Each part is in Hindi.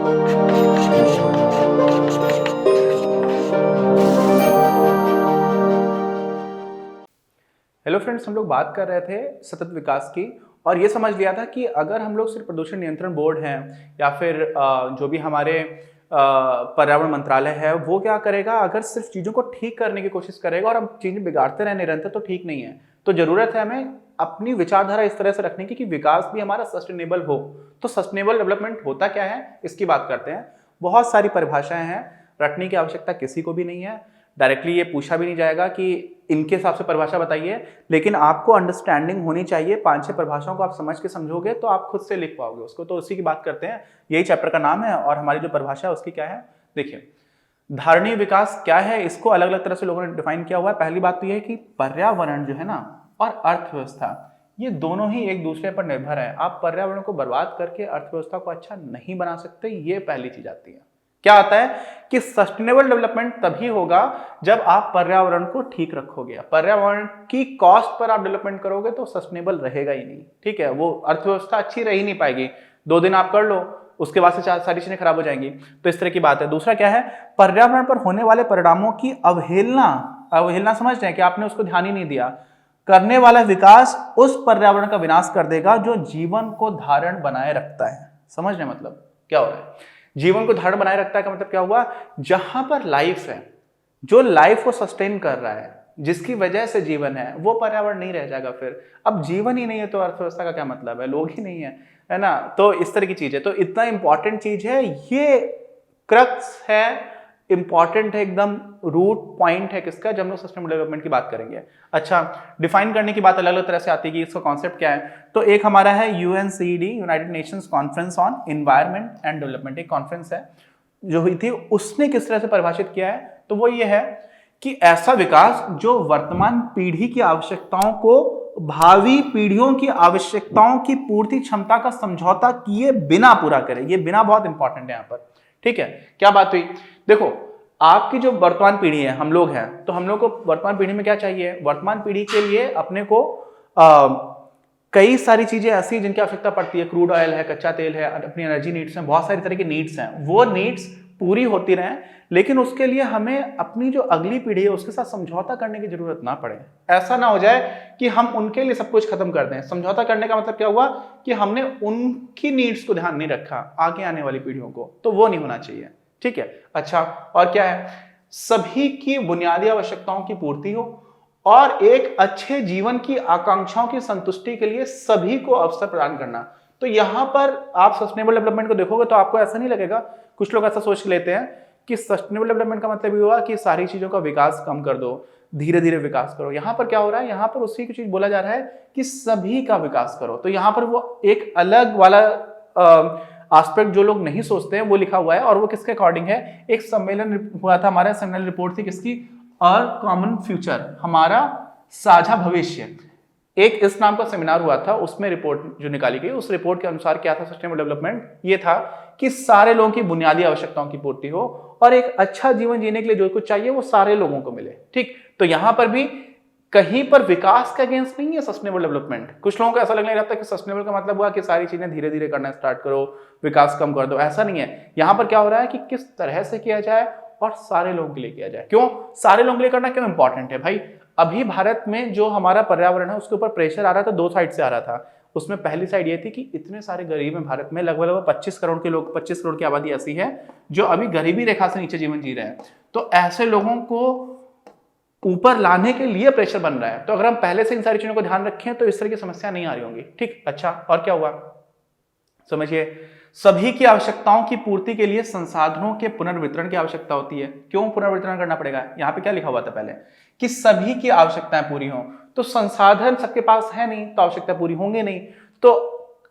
हेलो फ्रेंड्स, हम लोग बात कर रहे थे सतत विकास की और ये समझ लिया था कि अगर हम लोग सिर्फ प्रदूषण नियंत्रण बोर्ड हैं या फिर जो भी हमारे पर्यावरण मंत्रालय है वो क्या करेगा, अगर सिर्फ चीज़ों को ठीक करने की कोशिश करेगा और हम चीज़ें बिगाड़ते रहे निरंतर तो ठीक नहीं है। तो जरूरत है हमें अपनी विचारधारा इस तरह से रखने की कि विकास भी हमारा सस्टेनेबल हो। तो सस्टेनेबल डेवलपमेंट होता क्या है इसकी बात करते हैं। बहुत सारी परिभाषाएं हैं, रटने की आवश्यकता किसी को भी नहीं है। डायरेक्टली ये पूछा भी नहीं जाएगा कि इनके हिसाब से परिभाषा बताइए, लेकिन आपको अंडरस्टैंडिंग होनी चाहिए। 5-6 परिभाषाओं को आप समझ के समझोगे तो आप खुद से लिख पाओगे उसको। तो उसी की बात करते हैं, यही चैप्टर का नाम है और हमारी जो परिभाषा है उसकी क्या है। देखिए, धारणीय विकास क्या है, इसको अलग अलग तरह से लोगों ने डिफाइन किया हुआ है। पहली बात तो यह है कि पर्यावरण जो है ना और अर्थव्यवस्था, ये दोनों ही एक दूसरे पर निर्भर है। आप पर्यावरण को बर्बाद करके अर्थव्यवस्था को अच्छा नहीं बना सकते, ये पहली चीज आती है। क्या आता है कि सस्टेनेबल डेवलपमेंट तभी होगा जब आप पर्यावरण को ठीक रखोगे। पर्यावरण की कॉस्ट पर आप डेवलपमेंट करोगे तो सस्टेनेबल रहेगा ही नहीं, ठीक है। वो अर्थव्यवस्था अच्छी रह ही नहीं पाएगी। 2 दिन आप कर लो, उसके बाद से सारी चीजें खराब हो जाएंगी। तो इस तरह की बात है। दूसरा क्या है, पर्यावरण पर होने वाले परिणामों की अवहेलना समझ रहे हैं कि आपने उसको ध्यान ही नहीं दिया। करने वाला विकास उस पर्यावरण का विनाश कर देगा जो जीवन को धारण बनाए रखता है। समझ रहे मतलब क्या हो रहा है। जीवन को धारण बनाए रखता है का मतलब क्या हुआ, जहां पर लाइफ है, जो लाइफ को सस्टेन कर रहा है, जिसकी वजह से जीवन है, वो पर्यावरण नहीं रह जाएगा। फिर अब जीवन ही नहीं है तो अर्थव्यवस्था का क्या मतलब है, लोग ही नहीं है ना। तो इस तरह की चीज है। तो इतना इंपॉर्टेंट चीज है, ये क्रक्स है, इंपॉर्टेंट है, एकदम रूट पॉइंट है किसका, जब हम लोग सस्टेनेबल डेवलपमेंट की बात करेंगे। अच्छा, डिफाइन करने की बात अलग अलग तरह से आती है कि इसका कॉन्सेप्ट क्या है। तो एक हमारा है UNCED, United Nations conference on environment and development, एक कॉन्फ्रेंस है जो हुई थी। उसने किस तरह से परिभाषित किया है, तो वो ये है कि ऐसा विकास जो वर्तमान पीढ़ी की आवश्यकताओं को भावी पीढ़ियों की आवश्यकताओं की पूर्ति क्षमता का समझौता किए बिना पूरा करे। ये बिना बहुत इंपॉर्टेंट है यहाँ पर, ठीक है। क्या बात हुई, देखो आपकी जो वर्तमान पीढ़ी है, हम लोग हैं, तो हम लोग को वर्तमान पीढ़ी में क्या चाहिए। वर्तमान पीढ़ी के लिए अपने को कई सारी चीजें ऐसी जिनकी आवश्यकता पड़ती है। क्रूड ऑयल है, कच्चा तेल है, अपनी एनर्जी नीड्स हैं, बहुत सारी तरह की नीड्स हैं। वो नीड्स पूरी होती रहें, लेकिन उसके लिए हमें अपनी जो अगली पीढ़ी है उसके साथ समझौता करने की जरूरत ना पड़े। ऐसा ना हो जाए कि हम उनके लिए सब कुछ खत्म कर दें। समझौता करने का मतलब क्या हुआ कि हमने उनकी नीड्स को ध्यान नहीं रखा आगे आने वाली पीढ़ियों को, तो वो नहीं होना चाहिए, ठीक है। अच्छा, और क्या है, सभी की बुनियादी आवश्यकताओं की पूर्ति हो और एक अच्छे जीवन की आकांक्षाओं की संतुष्टि के लिए सभी को अवसर प्रदान करना। तो यहां पर आप सस्टेनेबल डेवलपमेंट को देखोगे तो आपको ऐसा नहीं लगेगा, कुछ लोग ऐसा सोच लेते हैं कि सस्टेनेबल डेवलपमेंट का मतलब ये हुआ कि सारी चीजों का विकास कम कर दो, धीरे धीरे विकास करो। यहां पर क्या हो रहा है, यहां पर उसी की चीज बोला जा रहा है कि सभी का विकास करो। तो यहां पर वो एक अलग वाला एस्पेक्ट जो लोग नहीं सोचते हैं वो लिखा हुआ है। और वो किसके अकॉर्डिंग है, एक सम्मेलन हुआ था हमारा, सेमिनल रिपोर्ट थी किसकी, और कॉमन फ्यूचर, हमारा साझा भविष्य, एक इस नाम का सेमिनार हुआ था। उसमें रिपोर्ट जो निकाली गई, उस रिपोर्ट के अनुसार क्या था सस्टेनेबल डेवलपमेंट, ये था कि सारे लोगों की बुनियादी आवश्यकताओं की पूर्ति हो और एक अच्छा जीवन जीने के लिए जो कुछ चाहिए वो सारे लोगों को मिले, ठीक। तो यहां पर भी कहीं पर विकास के अगेंस्ट नहीं है सस्टेनेबल डेवलपमेंट। कुछ लोगों को ऐसा लगने लगता है कि सस्टेनेबल का मतलब हुआ कि सारी चीजें धीरे धीरे करना स्टार्ट करो, विकास कम कर दो। ऐसा नहीं है। यहां पर क्या हो रहा है कि किस तरह से किया जाए और सारे लोगों के लिए किया जाए। क्यों सारे लोगों के लिए करना क्यों इंपॉर्टेंट है भाई। अभी भारत में जो हमारा पर्यावरण है उसके ऊपर प्रेशर आ रहा था, 2 साइड से आ रहा था। उसमें पहली साइड ये थी कि इतने सारे गरीब हैं भारत में, लगभग 25 करोड़ के लोग, 25 करोड़ की आबादी ऐसी है जो अभी गरीबी रेखा से नीचे जीवन जी रहे हैं। तो ऐसे लोगों को ऊपर लाने के लिए प्रेशर बन रहा है। तो अगर हम पहले से इन सारी चीजों को ध्यान रखें तो इस तरह की समस्या नहीं आ रही होंगी, ठीक। अच्छा, और क्या हुआ समझिए, सभी की आवश्यकताओं की पूर्ति के लिए संसाधनों के पुनर्वितरण की आवश्यकता होती है। क्यों पुनर्वितरण करना पड़ेगा, यहाँ पे क्या लिखा हुआ था पहले कि सभी की आवश्यकताएं पूरी हों। तो संसाधन सबके पास है नहीं तो आवश्यकता पूरी होंगे नहीं। तो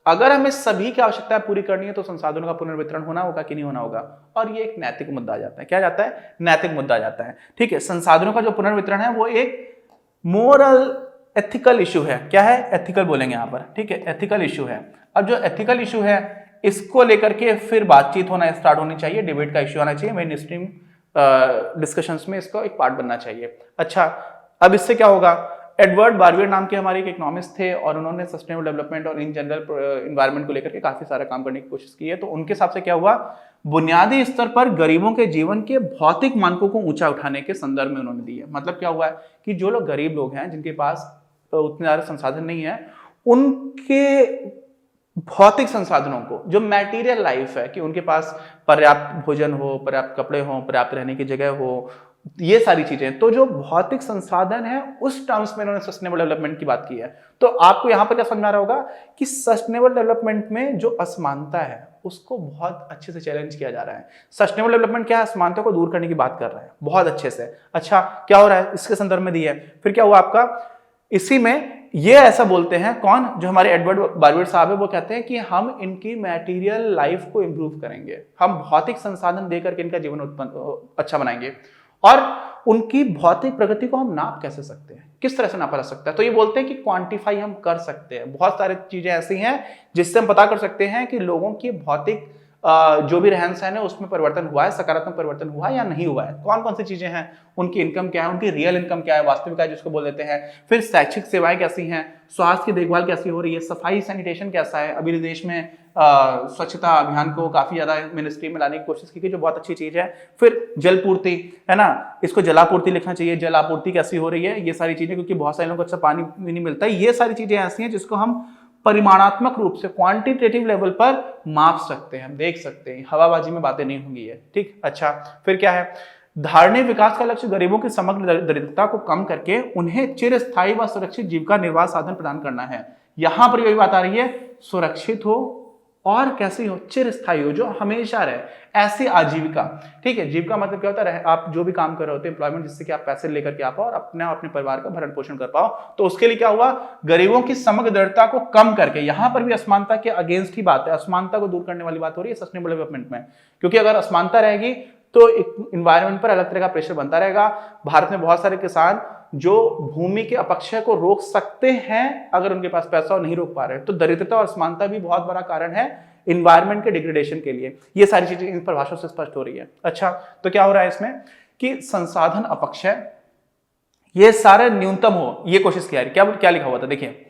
अगर हमें सभी की आवश्यकताएं पूरी करनी है तो संसाधनों का पुनर्वितरण होना होगा कि नहीं होना होगा। और ये एक नैतिक मुद्दा आ जाता है। क्या जाता है, नैतिक मुद्दा आ जाता है, ठीक है। संसाधनों का जो पुनर्वितरण है वो एक मोरल एथिकल इशू है। क्या है, एथिकल बोलेंगे यहाँ पर, ठीक है, एथिकल इशू है। अब जो एथिकल इशू है इसको लेकर के फिर बातचीत होना स्टार्ट होनी चाहिए, डिबेट का इशू आना चाहिए, मेन स्ट्रीम डिस्कशंस में इसका एक पार्ट बनना चाहिए। अच्छा, अब इससे क्या होगा, एडवर्ड बारवियर नाम के हमारे एक इकोनॉमिस्ट थे और उन्होंने सस्टेनेबल डेवलपमेंट और इन जनरल इन्वायरमेंट को लेकर के काफी सारा काम करने की कोशिश की है। तो उनके हिसाब से क्या हुआ, बुनियादी स्तर पर गरीबों के जीवन के भौतिक मानकों को ऊंचा उठाने के संदर्भ में उन्होंने दी है। मतलब क्या हुआ है कि जो लोग गरीब लोग हैं, जिनके पास उतने ज्यादा संसाधन नहीं है, उनके भौतिक संसाधनों को, जो मैटेरियल लाइफ है, कि उनके पास पर्याप्त भोजन हो, पर्याप्त कपड़े हो, पर्याप्त रहने की जगह हो, ये सारी चीजें, तो जो भौतिक संसाधन है उस टर्म्स में इन्होंने सस्टेनेबल डेवलपमेंट की बात की है। तो आपको यहां पर क्या समझ में आ रहा होगा कि सस्टेनेबल डेवलपमेंट में जो असमानता है उसको बहुत अच्छे से चैलेंज किया जा रहा है। सस्टेनेबल डेवलपमेंट क्या है, असमानता को दूर करने की बात कर रहा है बहुत अच्छे से। अच्छा, क्या हो रहा है, इसके संदर्भ में दी है। फिर क्या हुआ आपका, इसी में ये ऐसा बोलते हैं कौन, जो हमारे एडवर्ड बारवियर साहब है, वो कहते हैं कि हम इनकी मैटेरियल लाइफ को इंप्रूव करेंगे, हम भौतिक संसाधन देकर के इनका जीवन अच्छा बनाएंगे। और उनकी भौतिक प्रगति को हम नाप कैसे सकते हैं, किस तरह से नापा जा सकता है, तो ये बोलते हैं कि क्वांटिफाई हम कर सकते हैं। बहुत सारी चीजें ऐसी हैं जिससे हम पता कर सकते हैं कि लोगों की भौतिक जो भी रहन सहन है उसमें परिवर्तन हुआ है, सकारात्मक परिवर्तन हुआ है या नहीं हुआ है, कौन कौन सी चीजें हैं, उनकी इनकम क्या है, उनकी रियल इनकम क्या है, वास्तविक आय जिसको बोल देते हैं। फिर शैक्षिक सेवाएं कैसी हैं, स्वास्थ्य की देखभाल कैसी हो रही है, सफाई सैनिटेशन कैसा है। अभी देश में स्वच्छता अभियान को काफी ज्यादा मिनिस्ट्री में लाने की कोशिश की गई, जो बहुत अच्छी चीज है। फिर जल पूर्ति है ना, इसको जलापूर्ति लिखना चाहिए, जल आपूर्ति कैसी हो रही है, ये सारी चीजें, क्योंकि बहुत सारे लोगों को अच्छा पानी भी नहीं मिलता है। ये सारी चीजें ऐसी हैं जिसको हम परिमाणात्मक रूप से क्वांटिटेटिव लेवल पर माप सकते हैं, देख सकते हैं, हवाबाजी में बातें नहीं होंगी ये, ठीक। अच्छा, फिर क्या है, धारणीय विकास का लक्ष्य गरीबों की समग्र दरिद्रता को कम करके उन्हें चिरस्थायी व सुरक्षित जीविका निर्वाह साधन प्रदान करना है। यहां पर यही बात आ रही है, सुरक्षित हो और कैसी हो, चिरस्थायी हो, जो हमेशा रहे, ऐसी आजीविका, ठीक है। जीविका मतलब क्या होता है, आप जो भी काम कर रहे होते हैं, एम्प्लॉयमेंट, जिससे कि आप पैसे लेकर के आ पाओ और अपने परिवार का भरण पोषण कर पाओ। तो उसके लिए क्या हुआ, गरीबों की समग्र दरिद्रता को कम करके, यहां पर भी असमानता के अगेंस्ट ही बात है, असमानता को दूर करने वाली बात हो रही है सस्टेनेबल डेवलपमेंट में। क्योंकि अगर असमानता रहेगी तो इन्वायरमेंट पर अलग तरह का प्रेशर बनता रहेगा। भारत में बहुत सारे किसान जो भूमि के अपक्षय को रोक सकते हैं, अगर उनके पास पैसा और नहीं रोक पा रहे, तो दरिद्रता और असमानता भी बहुत बड़ा कारण है इन्वायरमेंट के डिग्रेडेशन के लिए। ये सारी चीजें इन परिभाषाओं से स्पष्ट हो रही है। अच्छा, तो क्या हो रहा है इसमें कि संसाधन अपक्षय ये सारे न्यूनतम हो, ये कोशिश की जा रही है। क्या लिखा हुआ था, देखिए,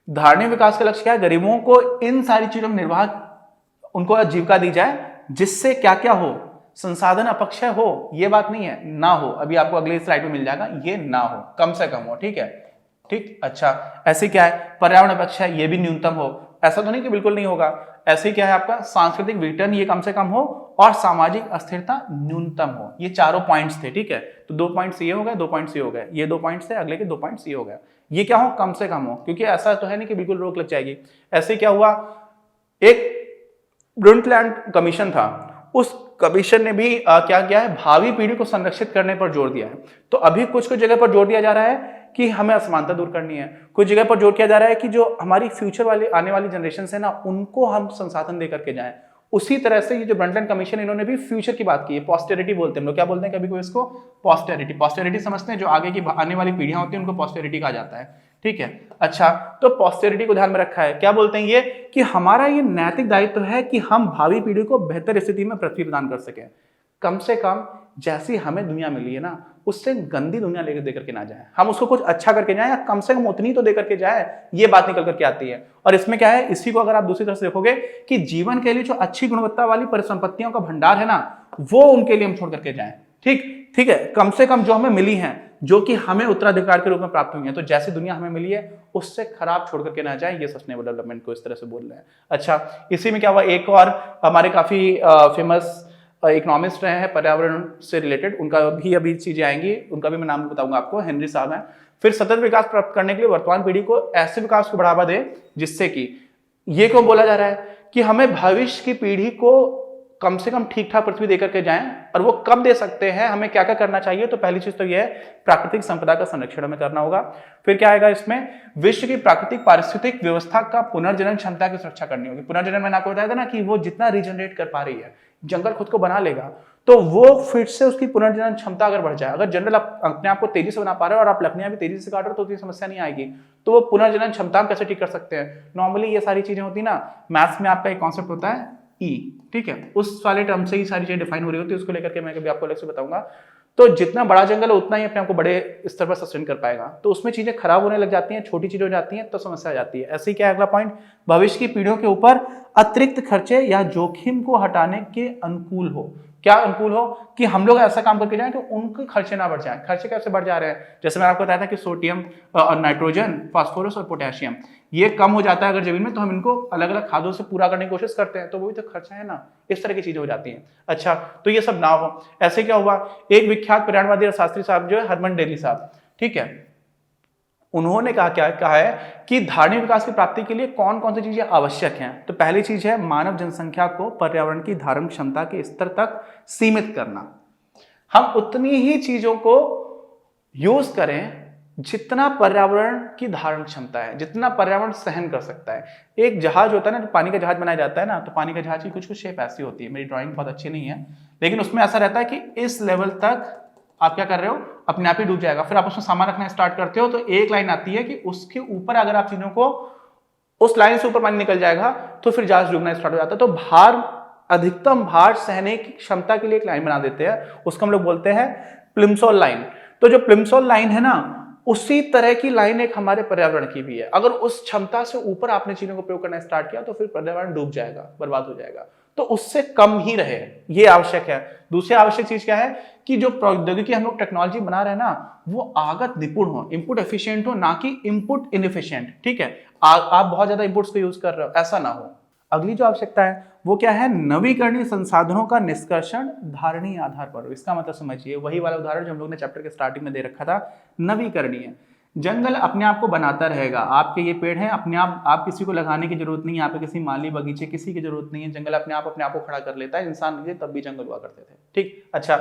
धारणीय विकास का लक्ष्य क्या है, गरीबों को इन सारी चीजों में निर्वाह, उनको आजीविका दी जाए जिससे क्या क्या हो, संसाधन अपक्षय हो, ये बात नहीं है ना हो, अभी आपको अगले स्लाइड में मिल जाएगा, ये ना हो, कम से कम हो, ठीक है, ठीक। अच्छा, ऐसे क्या है, पर्यावरण अपक्षय, ये भी न्यूनतम हो, ऐसा तो नहीं कि बिल्कुल नहीं होगा। ऐसे क्या है आपका, सांस्कृतिक विघटन, ये कम से कम हो, और सामाजिक अस्थिरता न्यूनतम हो। ये चारों पॉइंट्स थे, ठीक है। तो 2 पॉइंट्स ये हो गए, 2 पॉइंट्स ये हो गए, ये 2 पॉइंट्स थे, अगले के 2 पॉइंट्स ये हो गए। ये क्या हो, कम से कम हो, क्योंकि ऐसा तो है नहीं कि बिल्कुल रोक लग जाएगी। ऐसे क्या हुआ, एक ब्रुंडटलैंड कमीशन था, उस कमीशन ने भी क्या किया है, भावी पीढ़ी को संरक्षित करने पर जोर दिया है। तो अभी कुछ कुछ जगह पर जोर दिया जा रहा है कि हमें असमानता दूर करनी है, कुछ जगह पर जोर किया जा रहा है कि जो हमारी फ्यूचर वाली आने वाली जनरेशन है ना, उनको हम संसाधन दे करके जाएं। उसी तरह से ये जो ब्रंटलैंड कमीशन, इन्होंने भी फ्यूचर की बात की है, पॉस्टेरिटी बोलते हैं हम लोग, क्या बोलते हैं कभी कोई इसको, पॉस्टेरिटी समझते हैं, जो आगे की आने वाली पीढ़ियां होती हैं उनको पॉस्टेरिटी कहा जाता है, ठीक है। अच्छा, तो पॉस्टेरिटी को ध्यान में रखा है, क्या बोलते हैं ये, कि हमारा ये नैतिक दायित्व है कि हम भावी पीढ़ी को बेहतर स्थिति में पृथ्वी प्रदान कर सकें, कम से कम जैसी हमें दुनिया मिली है ना, उससे गंदी दुनिया लेकर दे करके ना जाए, हम उसको कुछ अच्छा करके जाएं, या कम से कम उतनी तो दे करके जाए, ये बात निकल करके आती है। और इसमें क्या है, इसी को अगर आप दूसरी तरफ से देखोगे कि जीवन के लिए जो अच्छी गुणवत्ता वाली परिसंपत्तियों का भंडार है ना, वो उनके लिए हम छोड़ करके जाएं, ठीक है, कम से कम जो हमें मिली है, जो कि हमें उत्तराधिकार के रूप में प्राप्त हुई है, तो जैसी दुनिया हमें मिली है उससे खराब छोड़ करके ना जाए, ये सस्टेनेबल डेवलपमेंट को इस तरह से बोल रहे हैं। अच्छा, इसी में क्या हुआ, एक और हमारे काफी फेमस इकोनॉमिस्ट रहे हैं पर्यावरण से रिलेटेड, उनका भी अभी चीजें आएंगी, उनका भी मैं नाम बताऊंगा आपको, हेनरी साहब हैं। फिर सतत विकास प्राप्त करने के लिए वर्तमान पीढ़ी को ऐसे विकास को बढ़ावा दे जिससे कि, ये क्यों बोला जा रहा है कि हमें भविष्य की पीढ़ी को कम से कम ठीक ठाक पृथ्वी देकर के जाएं, और वो कब दे सकते हैं, हमें क्या क्या करना चाहिए। तो पहली चीज तो यह है, प्राकृतिक संपदा का संरक्षण हमें करना होगा। फिर क्या आएगा इसमें, विश्व की प्राकृतिक पारिस्थितिक व्यवस्था का पुनर्जनन क्षमता की सुरक्षा करनी होगी। पुनर्जनन मैंने आपको बताया था ना कि वो जितना रीजनरेट कर पा रही है, जंगल खुद को बना लेगा, तो वो फिर से उसकी पुनर्जनन क्षमता अगर बढ़ जाए, अगर जंगल आप अपने आप को तेजी से बना पा रहे हो और आप लकड़ियां भी तेजी से काट रहे हो, तो उतनी समस्या नहीं आएगी। तो वो पुनर्जनन क्षमता हम कैसे ठीक कर सकते हैं, नॉर्मली ये सारी चीजें होती ना, मैथ्स में आपका एक कॉन्सेप्ट होता है ई, ठीक है, उस वाले टर्म से ही सारी चीजें डिफाइन हो रही होती है, उसको लेकर के मैं कभी आपको अलग से बताऊंगा। तो जितना बड़ा जंगल है उतना ही अपने आप को बड़े स्तर पर सस्टेन कर पाएगा। तो उसमें चीजें खराब होने लग जाती हैं, छोटी चीजें हो जाती हैं तो समस्या आ जाती है। ऐसे ही क्या है अगला पॉइंट, भविष्य की पीढ़ियों के ऊपर अतिरिक्त खर्चे या जोखिम को हटाने के अनुकूल हो। क्या अनुकूल हो कि हम लोग ऐसा काम करके जाएं कि उनके खर्चे ना बढ़ जाएं। खर्चे कैसे बढ़ जा रहे हैं, जैसे मैं आपको बताया था कि सोडियम और नाइट्रोजन, फास्फोरस और पोटेशियम ये कम हो जाता है अगर जमीन में, तो हम इनको अलग अलग खादों से पूरा करने की कोशिश करते हैं, तो वो भी तो खर्चा है ना। इस तरह की चीजें हो जाती हैं। अच्छा, तो ये सब ना हो। ऐसे क्या हुआ, एक विख्यात पर्यावरणवादी और शास्त्री साहब जो है हरमन डेली साहब, ठीक है, उन्होंने कहा है कि धारणीय विकास की प्राप्ति के लिए कौन कौन सी चीजें आवश्यक हैं। तो पहली चीज है मानव जनसंख्या को पर्यावरण की धारण क्षमता के स्तर तक सीमित करना। हम उतनी ही चीजों को यूज करें जितना पर्यावरण की धारण क्षमता है, जितना पर्यावरण सहन कर सकता है। एक जहाज होता है ना, पानी का जहाज बनाया जाता है ना, तो पानी का जहाज की कुछ कुछ शेप ऐसी होती है, मेरी ड्राइंग बहुत अच्छी नहीं है, लेकिन उसमें ऐसा रहता है कि इस लेवल तक आप क्या कर रहे हो, अपने आप ही डूब जाएगा। फिर आप उसमें सामान रखना स्टार्ट करते हो तो एक लाइन आती है कि उसके ऊपर अगर आप चीजों को, उस लाइन से ऊपर पानी निकल जाएगा तो फिर जहाज डूबना स्टार्ट हो जाता है। तो भार, अधिकतम भार सहने की क्षमता के लिए एक लाइन बना देते हैं, उसको हम लोग बोलते हैं प्लिमसोल लाइन। तो जो प्लिमसोल लाइन है ना, उसी तरह की लाइन एक हमारे पर्यावरण की भी है। अगर उस क्षमता से ऊपर आपने चीजों को प्रयोग करना स्टार्ट किया तो फिर पर्यावरण डूब जाएगा, बर्बाद हो जाएगा। तो उससे कम ही रहे, ये आवश्यक है। दूसरी आवश्यक चीज क्या है कि जो प्रौद्योगिकी हम लोग टेक्नोलॉजी बना रहे हैं ना, वो आगत निपुण हो, इनपुट एफिशिएंट हो, ना कि इनपुट इनएफिशिएंट। ठीक है, आप बहुत ज्यादा इनपुट्स को यूज कर रहे हो, ऐसा ना हो। अगली जो आवश्यकता है वो क्या है, नवीकरणीय संसाधनों का निष्कर्षण धारणीय आधार पर। इसका मतलब समझिए, वही वाला उदाहरण जो हम लोग ने चैप्टर के स्टार्टिंग में दे रखा था, नवीकरणीय। जंगल अपने आप को बनाता रहेगा, आपके ये पेड़ हैं अपने आप किसी को लगाने की जरूरत नहीं है, आप किसी माली बगीचे किसी की जरूरत नहीं है, जंगल अपने आप को खड़ा कर लेता है। इंसान लिए तब भी जंगल हुआ करते थे, ठीक। अच्छा,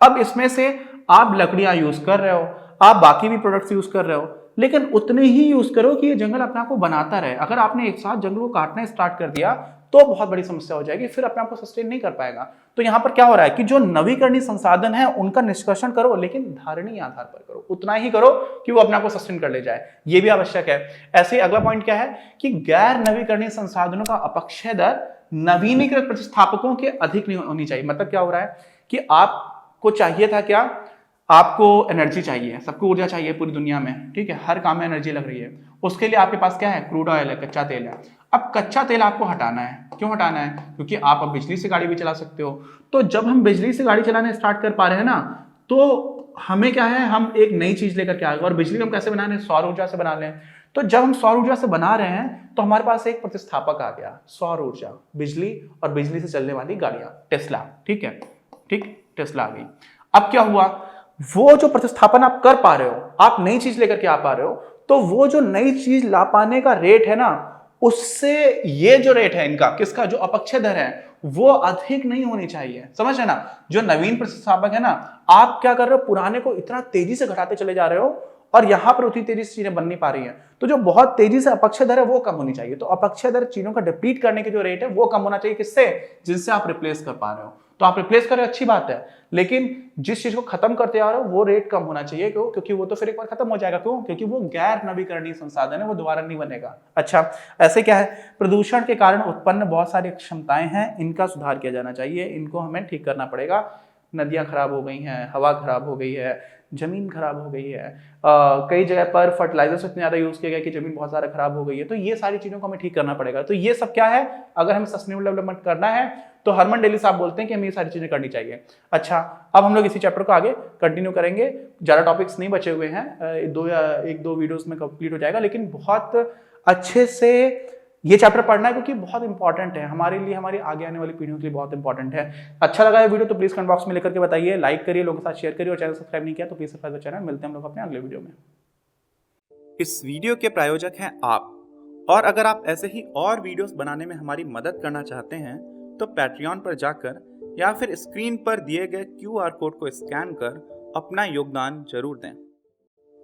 अब इसमें से आप लकड़ियां यूज कर रहे हो, आप बाकी भी प्रोडक्ट्स यूज कर रहे हो, लेकिन उतने ही यूज करो कि ये जंगल अपने आप को बनाता रहे। अगर आपने एक साथ जंगल को काटना स्टार्ट कर दिया तो बहुत बड़ी समस्या हो जाएगी, फिर अपने आप को सस्टेन नहीं कर पाएगा। तो यहां पर क्या हो रहा है कि जो नवीकरणीय संसाधन है उनका निष्कर्षण करो, लेकिन धारणीय आधार पर करो, उतना ही करो कि वो अपने आप को सस्टेन कर ले जाए, ये भी आवश्यक है। ऐसे ही अगला पॉइंट क्या है कि गैर नवीकरणीय संसाधनों का अपक्षय दर नवीनीकृत प्रतिस्थापकों के अधिक नहीं होनी चाहिए। मतलब क्या हो रहा है कि आपको चाहिए था क्या, आपको एनर्जी चाहिए, सबको ऊर्जा चाहिए पूरी दुनिया में, ठीक है, हर काम में एनर्जी लग रही है, उसके लिए आपके पास क्या है, क्रूड ऑयल है, कच्चा तेल है। अब कच्चा तेल आपको हटाना है, क्यों हटाना है, क्योंकि आप अब बिजली से गाड़ी भी चला सकते हो। तो जब हम बिजली से गाड़ी चलाने स्टार्ट कर पा रहे हैं ना, तो हमें क्या है, हम एक नई चीज लेकर के आ गए। और बिजली हम कैसे बना रहे हैं, सौर ऊर्जा से बना लें। तो जब हम सौर ऊर्जा से बना रहे हैं तो हमारे पास एक प्रतिस्थापक आ गया, सौर ऊर्जा, बिजली और बिजली से चलने वाली गाड़ियां, टेस्ला, ठीक है, ठीक, टेस्ला आ गई। अब क्या हुआ, वो जो प्रतिस्थापन आप कर पा रहे हो, आप नई चीज लेकर के आ पा रहे हो, तो वो जो नई चीज ला पाने का रेट है ना, उससे ये जो रेट है इनका, किसका, जो अपक्षय दर है, वो अधिक नहीं होनी चाहिए। समझ रहे ना, जो नवीन प्रतिस्थापक है ना, आप क्या कर रहे हो, पुराने को इतना तेजी से घटाते चले जा रहे हो और यहां पर उतनी तेजी से चीजें बन नहीं पा रही हैं। तो जो बहुत तेजी से अपक्षय दर है वो कम होनी चाहिए। तो अपक्षय दर, चीजों का डिप्लीट करने की जो रेट है वो कम होना चाहिए, किससे, जिनसे आप रिप्लेस कर पा रहे हो। तो आप रिप्लेस कर रहे हो, अच्छी बात है, लेकिन जिस चीज को खत्म करते आ रहे हो वो रेट कम होना चाहिए। क्यों, क्योंकि वो तो फिर एक बार खत्म हो जाएगा। क्यों, क्योंकि वो गैर नवीकरणीय संसाधन है, वो दोबारा नहीं बनेगा। अच्छा, ऐसे क्या है, प्रदूषण के कारण उत्पन्न बहुत सारी क्षमताएं हैं, इनका सुधार किया जाना चाहिए, इनको हमें ठीक करना पड़ेगा। नदियां खराब हो गई हैं, हवा खराब हो गई है, जमीन खराब हो गई है, कई जगह पर फर्टिलाइजर्स इतने ज्यादा यूज किए गए कि जमीन बहुत ज्यादा खराब हो गई है। तो ये सारी चीजों को हमें ठीक करना पड़ेगा। तो ये सब क्या है, अगर हमें सस्टेनेबल डेवलपमेंट करना है तो हरमन डेली साहब बोलते हैं कि हमें ये सारी चीजें करनी चाहिए। अच्छा, अब हम लोग इसी चैप्टर को आगे कंटिन्यू करेंगे, ज्यादा टॉपिक्स नहीं बचे हुए हैं, एक दो वीडियोस में कंप्लीट हो जाएगा, लेकिन बहुत अच्छे से ये चैप्टर पढ़ना है क्योंकि बहुत इंपॉर्टेंट है हमारे लिए, हमारी आगे आने वाली पीढ़ियों के लिए बहुत इंपॉर्टेंट है। अच्छा लगा ये वीडियो तो प्लीज कमेंट बॉक्स में लेकर के बताइए, लाइक करिए, लोगों के साथ शेयर करिए, और चैनल सब्सक्राइब नहीं किया तो प्लीज सब्सक्राइब चैनल। मिलते हैं हम लोग अपने अगले वीडियो में। इस वीडियो के प्रायोजक हैं आप, और अगर आप ऐसे ही और वीडियोस बनाने में हमारी मदद करना चाहते हैं तो पैट्रियन पर जाकर या फिर स्क्रीन पर दिए गए QR कोड को स्कैन कर अपना योगदान जरूर दें।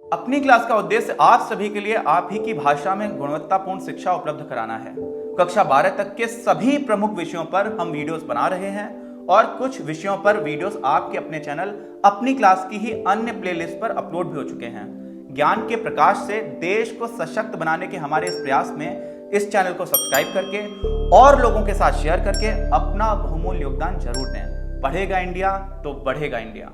अपनी क्लास का उद्देश्य आप सभी के लिए आप ही की भाषा में गुणवत्तापूर्ण शिक्षा उपलब्ध कराना है। कक्षा 12 तक के सभी प्रमुख विषयों पर हम वीडियोस बना रहे हैं, और कुछ विषयों पर वीडियोस आपके अपने चैनल अपनी क्लास की ही अन्य प्लेलिस्ट पर अपलोड भी हो चुके हैं। ज्ञान के प्रकाश से देश को सशक्त बनाने के हमारे इस प्रयास में इस चैनल को सब्सक्राइब करके और लोगों के साथ शेयर करके अपना बहुमूल्य योगदान जरूर दें। पढ़ेगा इंडिया तो बढ़ेगा इंडिया।